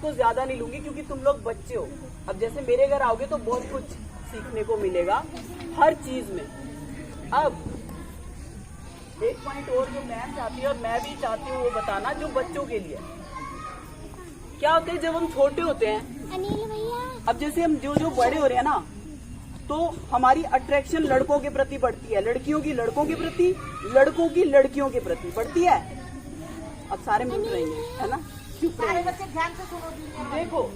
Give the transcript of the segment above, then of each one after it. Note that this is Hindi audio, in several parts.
को ज्यादा नहीं लूंगी क्योंकि तुम लोग बच्चे हो। अब जैसे मेरे घर आओगे तो बहुत कुछ सीखने को मिलेगा हर चीज में। अब एक पॉइंट और जो मैम चाहती है और मैं भी चाहती हूँ वो बताना, जो बच्चों के लिए क्या होते हैं जब हम छोटे होते हैं। अनिल भैया, अब जैसे हम जो बड़े हो रहे हैं ना, तो हमारी अट्रैक्शन लड़कों के प्रति बढ़ती है, लड़कियों की लड़कों के प्रति, लड़कों की लड़कियों के प्रति बढ़ती है। अब सारे मिल रहे हैं, है ना? चुप रहे। बच्चे ध्यान से सुनो। देखो,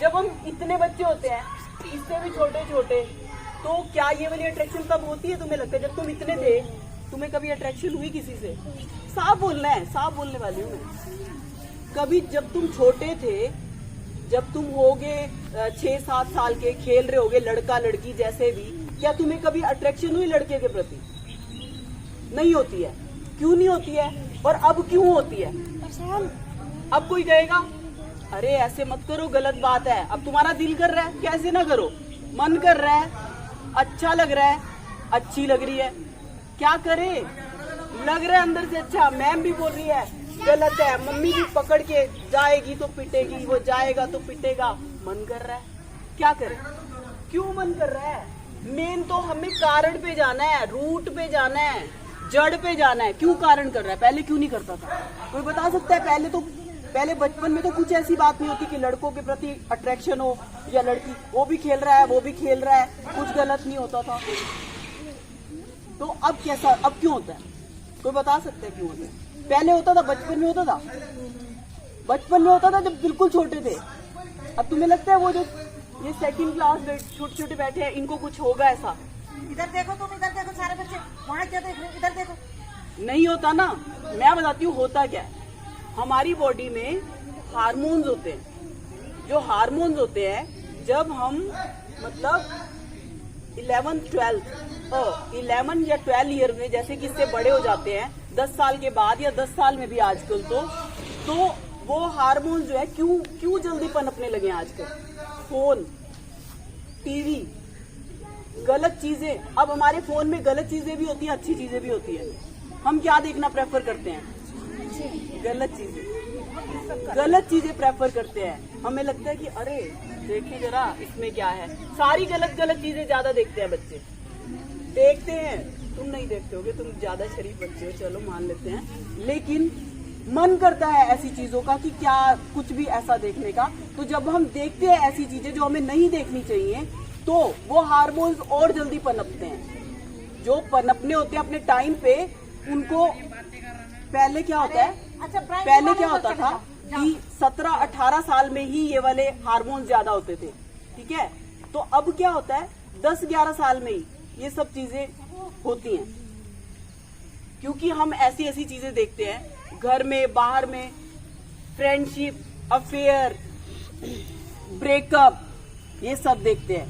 जब हम इतने बच्चे होते हैं, इससे भी छोटे छोटे, तो क्या ये वाली अट्रैक्शन तब होती है? तुम्हें लगता है जब तुम इतने थे, तुम्हें कभी अट्रैक्शन हुई किसी से? साफ बोलना है, साफ बोलने वाली हूँ मैं। कभी जब तुम छोटे थे, जब तुम होगे 6-7 साल के, खेल रहे होगे लड़का लड़की जैसे भी, क्या तुम्हें कभी अट्रैक्शन हुई लड़के के प्रति? नहीं होती है। क्यों नहीं होती है? और अब क्यों होती है? अब कोई कहेगा अरे ऐसे मत करो, गलत बात है। अब तुम्हारा दिल कर रहा है, कैसे ना करो, मन कर रहा है, अच्छा लग रहा है, अच्छी लग रही है, क्या करे, लग रहा है अंदर से अच्छा। मैम भी बोल रही है गलत है, मम्मी भी पकड़ के जाएगी तो पिटेगी, वो जाएगा तो पिटेगा, मन कर रहा है, क्या करे? क्यों मन कर रहा है? मेन तो हमें कारण पे जाना है, रूट पे जाना है, जड़ पे जाना है। क्यों कारण कर रहा है? पहले क्यों नहीं करता था? कोई बता सकता है? पहले बचपन में तो कुछ ऐसी बात नहीं होती कि लड़कों के प्रति अट्रैक्शन हो या लड़की, वो भी खेल रहा है, वो भी खेल रहा है, कुछ गलत नहीं होता था। तो अब कैसा, अब क्यों होता है? कोई बता सकता है क्यों होता है? पहले होता था, बचपन में होता था, बचपन में होता था जब बिल्कुल छोटे थे। अब तुम्हें लगता है वो जो ये सेकंड क्लास में छोटे छोटे बैठे हैं, इनको कुछ होगा ऐसा? इधर देखो तुम, इधर देखो, सारे बच्चे वहाँ क्या देख रहे हैं, इधर देखो। नहीं होता ना। मैं बताती हूँ होता क्या है। हमारी बॉडी में हार्मोन्स होते हैं। जो हार्मोन्स होते हैं, जब हम मतलब 11 या 12 ईयर में, जैसे कि इससे बड़े हो जाते हैं 10 साल के बाद या 10 साल में भी आजकल, तो वो हार्मोन जो है क्यों जल्दी पनपने लगे आजकल? फोन, टीवी, गलत चीजें। अब हमारे फोन में गलत चीजें भी होती हैं, अच्छी चीजें भी होती है। हम क्या देखना प्रेफर करते हैं? गलत चीजें प्रेफर करते हैं। हमें लगता है कि अरे देखिए जरा इसमें क्या है। सारी गलत चीजें ज्यादा देखते हैं बच्चे, देखते हैं। तुम नहीं देखते होगे, तुम ज्यादा शरीफ बच्चे हो, चलो मान लेते हैं, लेकिन मन करता है ऐसी चीजों का कि क्या कुछ भी ऐसा देखने का। तो जब हम देखते हैं ऐसी चीजें जो हमें नहीं देखनी चाहिए, तो वो हार्मोन्स और जल्दी पनपते हैं। जो पनपने होते हैं अपने टाइम पे, उनको पहले क्या होता है, पहले क्या होता था कि 17-18 साल में ही ये वाले हार्मोन ज्यादा होते थे, ठीक है? तो अब क्या होता है 10-11 साल में ही ये सब चीजें होती हैं, क्योंकि हम ऐसी चीजें देखते हैं घर में, बाहर में, फ्रेंडशिप, अफेयर, ब्रेकअप, ये सब देखते हैं।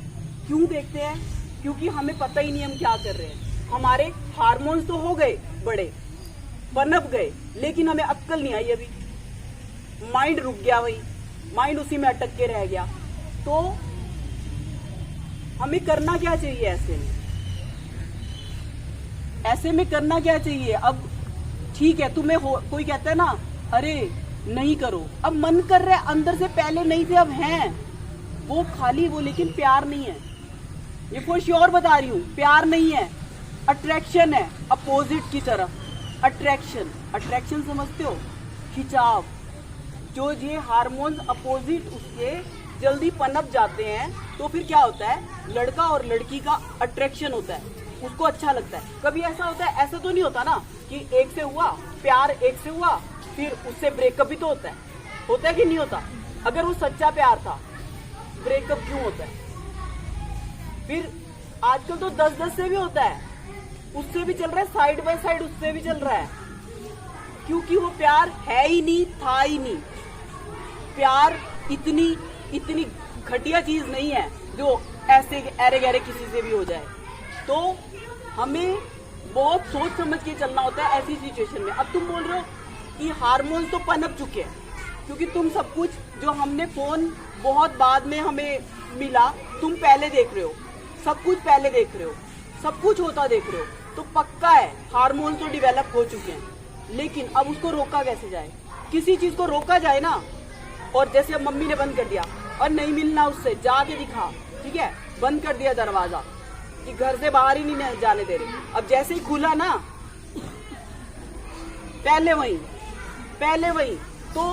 क्यों देखते हैं? क्योंकि हमें पता ही नहीं हम क्या कर रहे हैं। हमारे हार्मोन्स तो हो गए बड़े, पनप गए, लेकिन हमें अक्ल नहीं आई अभी। माइंड रुक गया, वही माइंड उसी में अटक के रह गया। तो हमें करना क्या चाहिए ऐसे में करना क्या चाहिए? अब ठीक है, तुम्हें कोई कहता है ना अरे नहीं करो, अब मन कर रहा है, अंदर से पहले नहीं थे अब हैं, वो खाली वो, लेकिन प्यार नहीं है। ये फॉर श्योर बता रही हूँ, प्यार नहीं है, अट्रैक्शन है अपोजिट की तरफ। अट्रैक्शन समझते हो? खिंचाव। जो ये हार्मोन्स अपोजिट उसके जल्दी पनप जाते हैं, तो फिर क्या होता है, लड़का और लड़की का अट्रैक्शन होता है, उसको अच्छा लगता है। कभी ऐसा होता है, ऐसा तो नहीं होता ना कि एक से हुआ प्यार, एक से हुआ फिर उससे ब्रेकअप भी तो होता है कि नहीं होता? अगर वो सच्चा प्यार था, ब्रेकअप क्यों होता है? फिर आजकल तो 10-10 से भी होता है, उससे भी चल रहा है, साइड बाय साइड उससे भी चल रहा है, क्योंकि वो प्यार है ही नहीं, था ही नहीं। प्यार इतनी घटिया चीज नहीं है जो ऐसे अरे गहरे किसी से भी हो जाए। तो हमें बहुत सोच समझ के चलना होता है ऐसी सिचुएशन में। अब तुम बोल रहे हो कि हार्मोन्स तो पनप चुके हैं, क्योंकि तुम सब कुछ जो हमने फोन बहुत बाद में हमें मिला, तुम पहले देख रहे हो, सब कुछ पहले देख रहे हो, सब कुछ होता देख रहे हो, तो पक्का है हार्मोन्स तो डेवलप हो चुके हैं। लेकिन अब उसको रोका कैसे जाए? किसी चीज को रोका जाए ना, और जैसे अब मम्मी ने बंद कर दिया और नहीं मिलना उससे, जाके दिखा, ठीक है, बंद कर दिया दरवाजा कि घर से बाहर ही नहीं जाने दे रहे। अब जैसे ही खुला ना, पहले वही। तो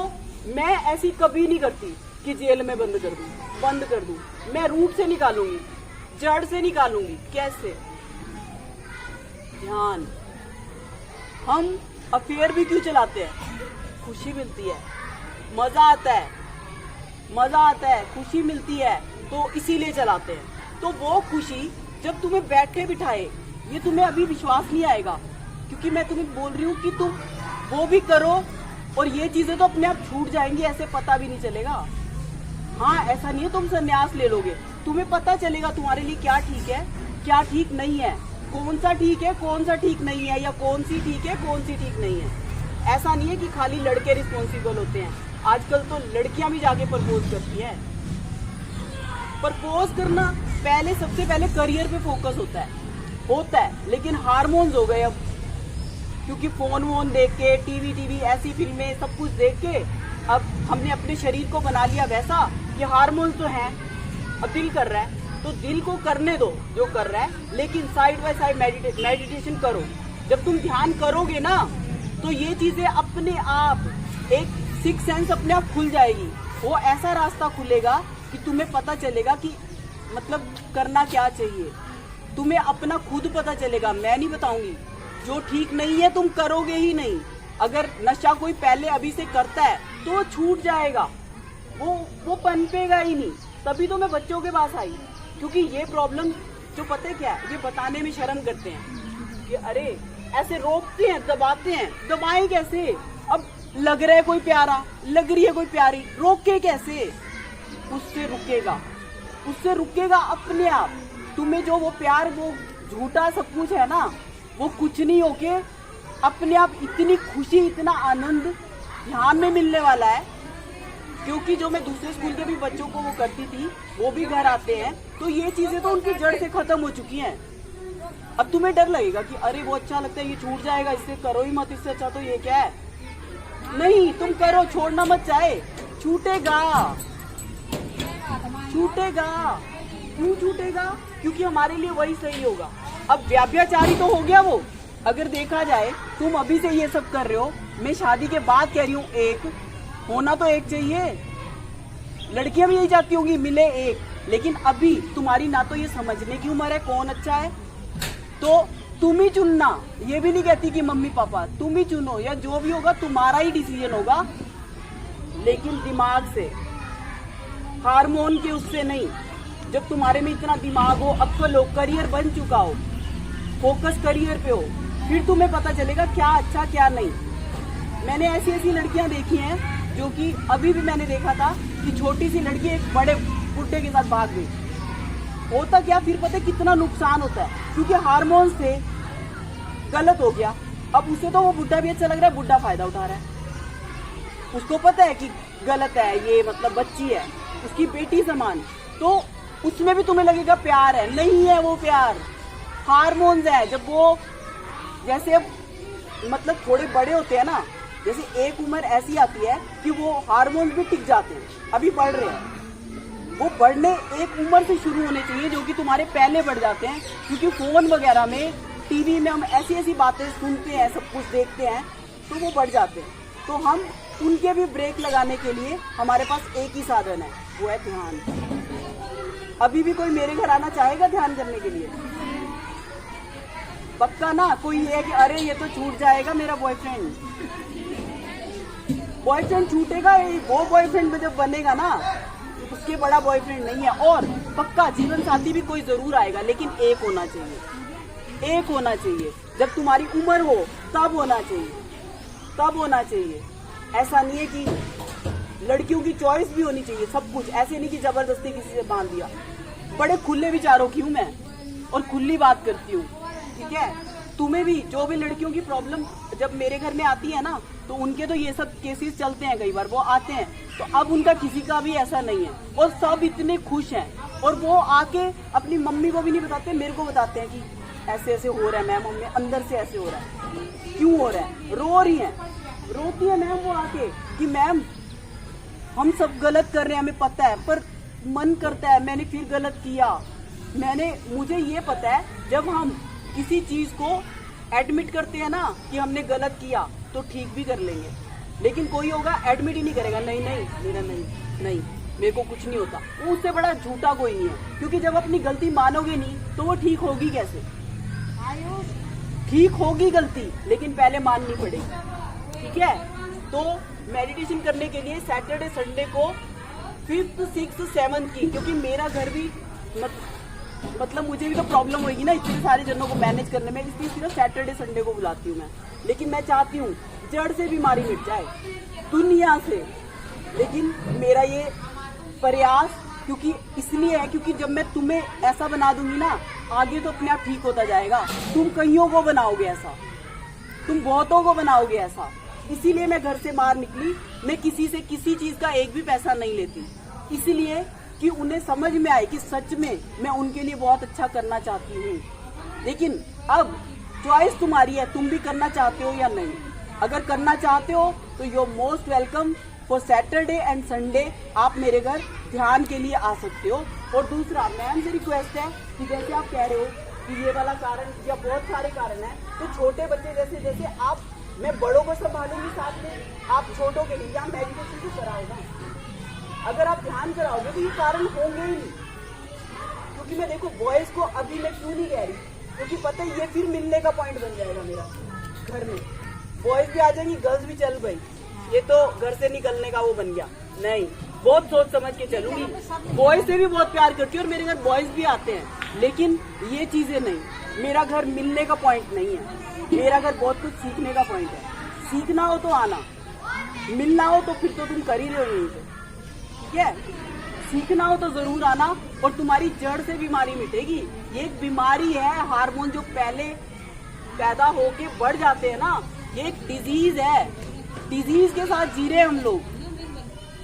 मैं ऐसी कभी नहीं करती कि जेल में बंद कर दूं। मैं रूट से निकालूंगी, जड़ से निकालूंगी। कैसे? ध्यान। हम अफेयर भी क्यों चलाते हैं? खुशी मिलती है, मजा आता है, खुशी मिलती है, तो इसीलिए चलाते हैं। तो वो खुशी जब तुम्हें बैठे बिठाए, ये तुम्हें अभी विश्वास नहीं आएगा, क्योंकि मैं तुम्हें बोल रही हूँ कि तुम वो भी करो और ये चीजें तो अपने आप छूट जाएंगी, ऐसे पता भी नहीं चलेगा। हाँ, ऐसा नहीं है तुम संन्यास ले लोगे, तुम्हें पता चलेगा तुम्हारे लिए क्या ठीक है, क्या ठीक नहीं है, कौन सा ठीक है, कौन सा ठीक नहीं है, या कौन सी ठीक है, कौन सी ठीक नहीं है। ऐसा नहीं है कि खाली लड़के रिस्पॉन्सिबल होते हैं, आजकल तो लड़कियां भी जाके प्रपोज करती हैं। प्रपोज करना सबसे पहले करियर पे फोकस होता है, लेकिन हार्मोन्स हो गए अब, क्योंकि फोन देख के, टीवी ऐसी फिल्में सब कुछ देख के अब हमने अपने शरीर को बना लिया वैसा कि हार्मोन्स तो हैं। अब दिल कर रहा है तो दिल को करने दो जो कर रहा है, लेकिन साइड बाय साइड मेडिटेशन करो। जब तुम ध्यान करोगे ना, तो ये चीजें अपने आप, एक सिक्स सेंस अपने आप खुल जाएगी। वो ऐसा रास्ता खुलेगा कि तुम्हें पता चलेगा कि मतलब करना क्या चाहिए, तुम्हें अपना खुद पता चलेगा, मैं नहीं बताऊंगी। जो ठीक नहीं है तुम करोगे ही नहीं। अगर नशा कोई पहले अभी से करता है तो वो छूट जाएगा, वो पनपेगा ही नहीं। तभी तो मैं बच्चों के पास आई, क्योंकि ये प्रॉब्लम जो पता है क्या है, ये बताने में शर्म करते हैं कि अरे ऐसे रोकते हैं, दबाते हैं। दबाएं कैसे? अब लग रहा है कोई प्यारा, लग रही है कोई प्यारी, रोके कैसे? उससे रुकेगा अपने आप। तुम्हें जो वो प्यार, वो झूठा सब कुछ है ना, वो कुछ नहीं होके अपने आप इतनी खुशी, इतना आनंद ध्यान में मिलने वाला है। क्योंकि जो मैं दूसरे स्कूल के भी बच्चों को वो करती थी, वो भी घर आते हैं, तो ये चीजें तो उनकी जड़ से खत्म हो चुकी हैं। अब तुम्हें डर लगेगा कि अरे वो अच्छा लगता है, ये छूट जाएगा, इससे करो ही मत, इससे अच्छा तो ये क्या है। नहीं, तुम करो, छोड़ना मत चाहे, छूटेगा। क्यों छूटेगा? क्योंकि हमारे लिए वही सही होगा। अब व्याभिचारी तो हो गया वो, अगर देखा जाए, तुम अभी से ये सब कर रहे हो, मैं शादी के बाद कह रही हूँ, एक होना तो एक चाहिए। लड़कियां भी यही चाहती होंगी, मिले एक, लेकिन अभी तुम्हारी ना तो ये समझने की उम्र है कौन अच्छा है, तो तुम ही चुनना। ये भी नहीं कहती कि मम्मी पापा, तुम ही चुनो, या जो भी होगा तुम्हारा ही डिसीजन होगा, लेकिन दिमाग से, हार्मोन के उससे नहीं। जब तुम्हारे में इतना दिमाग हो, अक्ल हो, करियर बन चुका हो, फोकस करियर पे हो, फिर तुम्हें पता चलेगा क्या अच्छा क्या नहीं। मैंने ऐसी लड़कियां देखी हैं जो कि अभी भी मैंने देखा था कि छोटी सी लड़की एक बड़े बुड्ढे के साथ भाग गई। होता क्या फिर पता है कितना नुकसान होता है, क्योंकि हार्मोन से गलत हो गया। अब उसे तो वो बुड्ढा भी अच्छा लग रहा है, बुड्ढा फायदा उठा रहा है। उसको पता है कि गलत है, ये मतलब बच्ची है, उसकी बेटी समान, तो उसमें भी तुम्हें लगेगा प्यार है। नहीं है वो प्यार, हार्मोन्स है। जब वो जैसे मतलब थोड़े बड़े होते हैं ना, जैसे एक उम्र ऐसी आती है कि वो हार्मोन्स भी टिक जाते हैं, अभी बढ़ रहे हैं, वो बढ़ने एक उम्र से शुरू होने चाहिए, जो कि तुम्हारे पहले बढ़ जाते हैं। क्योंकि फोन वगैरह में, टीवी में हम ऐसी बातें सुनते हैं, सब कुछ देखते हैं, तो वो बढ़ जाते हैं। तो हम उनके भी ब्रेक लगाने के लिए हमारे पास एक ही साधन है, वो है ध्यान। अभी भी कोई मेरे घर आना चाहेगा ध्यान करने के लिए? पक्का ना? कोई है कि अरे ये तो छूट जाएगा मेरा बॉयफ्रेंड छूटेगा, वो बॉयफ्रेंड जब बनेगा ना, उसके बड़ा बॉयफ्रेंड नहीं है। और पक्का जीवन साथी भी कोई जरूर आएगा, लेकिन एक होना चाहिए। जब तुम्हारी उम्र हो तब होना चाहिए। ऐसा नहीं है कि लड़कियों की चॉइस भी होनी चाहिए, सब कुछ। ऐसे नहीं कि जबरदस्ती किसी से बांध दिया। बड़े खुले विचारों की हूँ मैं, और खुली बात करती हूँ, ठीक है। तुम्हें भी, जो भी लड़कियों की प्रॉब्लम जब मेरे घर में आती है ना, तो उनके तो ये सब केसेस चलते हैं, कई बार वो आते हैं, तो अब उनका किसी का भी ऐसा नहीं है, और सब इतने खुश हैं। और वो आके अपनी मम्मी को भी नहीं बताते, मेरे को बताते हैं कि ऐसे हो रहा है मैम, हमने अंदर से ऐसे हो रहा है। क्यों हो रहा है? रो रही है, रोती है मैम वो आके कि मैम हम सब गलत कर रहे हैं, हमें पता है, पर मन करता है मैंने फिर गलत किया। मुझे ये पता है जब हम किसी चीज को एडमिट करते हैं ना कि हमने गलत किया तो ठीक भी कर लेंगे, लेकिन कोई होगा एडमिट ही नहीं करेगा, नहीं नहीं मेरा नहीं मेरे को कुछ नहीं होता, वो उससे बड़ा झूठा कोई नहीं है। क्योंकि जब अपनी गलती मानोगे नहीं तो वो ठीक होगी कैसे? आयुष ठीक होगी गलती, लेकिन पहले माननी पड़ेगी, ठीक है? तो मेडिटेशन करने के लिए सैटरडे संडे को 5th 6th 7th की, क्योंकि मेरा घर भी मतलब मुझे भी तो प्रॉब्लम होगी ना इतने सारे जनों को मैनेज करने में, इसलिए सिर्फ सैटरडे संडे को बुलाती हूँ मैं। लेकिन मैं चाहती हूँ जड़ से बीमारी मिट जाए दुनिया से। लेकिन मेरा ये प्रयास क्योंकि इसलिए है क्योंकि जब मैं तुम्हें ऐसा बना दूंगी ना, आगे तो अपने आप ठीक होता जाएगा। तुम कईयों को बनाओगे ऐसा, तुम बहुतों को बनाओगे ऐसा। इसीलिए मैं घर से बाहर निकली। मैं किसी से किसी चीज का एक भी पैसा नहीं लेती, इसलिए कि उन्हें समझ में आए कि सच में मैं उनके लिए बहुत अच्छा करना चाहती हूँ। लेकिन अब चॉइस तुम्हारी है, तुम भी करना चाहते हो या नहीं। अगर करना चाहते हो तो you are most welcome for Saturday and Sunday. आप मेरे घर ध्यान के लिए आ सकते हो। और दूसरा मैम से रिक्वेस्ट है कि जैसे आप कह रहे हो कि ये वाला कारण या बहुत सारे कारण है, तो छोटे बच्चे जैसे जैसे आप, मैं बड़ों को संभालूंगी साथ में, आप छोटों के लिए यहाँ मेडिटेशन भी कराओगा। अगर आप ध्यान कराओगे तो ये कारण होंगे ही नहीं। क्योंकि मैं देखो बॉयज को अभी मैं क्यों नहीं कह रही, क्योंकि पता है ये फिर मिलने का पॉइंट बन जाएगा मेरा घर में। बॉयज भी आ जाएंगी, गर्ल्स भी चल भाई, ये तो घर से निकलने का वो बन गया। नहीं, बहुत सोच समझ के चलूंगी। बॉयज से भी बहुत प्यार करती हूँ और मेरे घर बॉयज भी आते हैं, लेकिन ये चीजें नहीं। मेरा घर मिलने का पॉइंट नहीं है, मेरा घर बहुत कुछ सीखने का पॉइंट है। सीखना हो तो आना, मिलना हो तो फिर तो तुम कर ही रहे हो यहीं पे, ठीक है? सीखना हो तो जरूर आना और तुम्हारी जड़ से बीमारी मिटेगी। ये एक बीमारी है, हार्मोन जो पहले पैदा होके बढ़ जाते हैं ना, ये एक डिजीज है। डिजीज के साथ जी रहे हम लोग,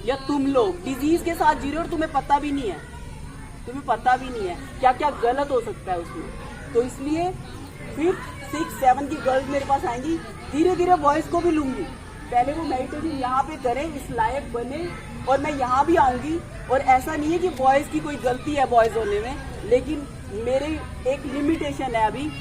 या तुम लोग डिजीज के साथ जी रहे हो और तुम्हें पता भी नहीं है, तुम्हें पता भी नहीं है क्या क्या गलत हो सकता है उसमें। तो इसलिए 5th 6th 7th की गर्ल्स मेरे पास आएंगी, धीरे धीरे बॉयज को भी लूंगी। पहले वो मेडिटेशन यहाँ पे करें, इस लायक बने, और मैं यहाँ भी आऊंगी। और ऐसा नहीं है कि बॉयज की कोई गलती है बॉयज होने में, लेकिन मेरी एक लिमिटेशन है अभी।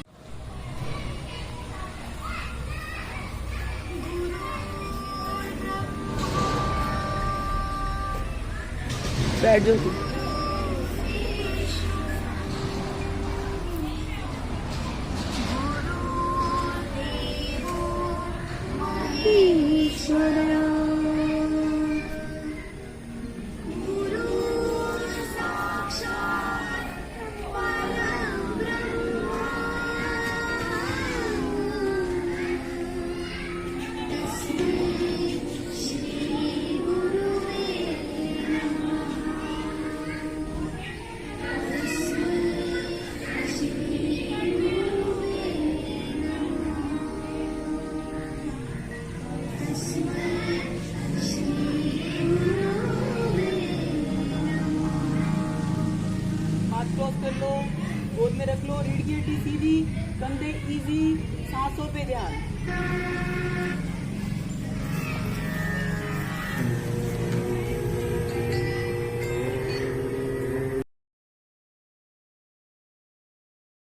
बैठ जाओ तुम। क्रॉस कर लो, गोद में रख लो, रीढ़ की हड्डी सीधी, कंधे इजी, सांसों पे ध्यान।